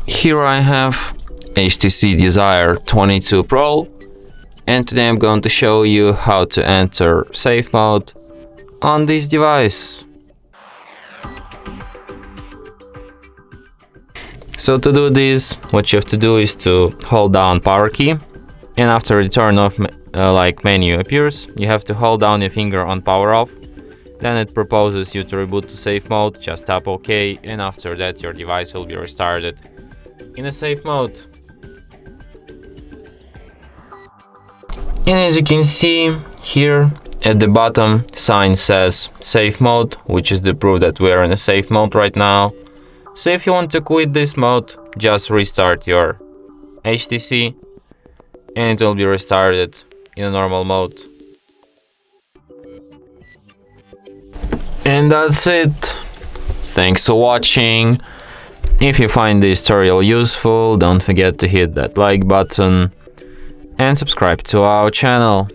Here I have HTC Desire 22 Pro, and today I'm going to show you how to enter safe mode on this device. So to do this, what you have to do is to hold down power key, and after the turn off menu appears, you have to hold down your finger on power off. Then it proposes you to reboot to safe mode, just tap OK, and after that your device will be restarted in a safe mode. And as you can see here at the bottom, sign says safe mode, which is the proof that we are in a safe mode right now. So if you want to quit this mode, just restart your HTC and it will be restarted in a normal mode. And that's it. Thanks for watching. If you find this tutorial useful, don't forget to hit that like button and subscribe to our channel.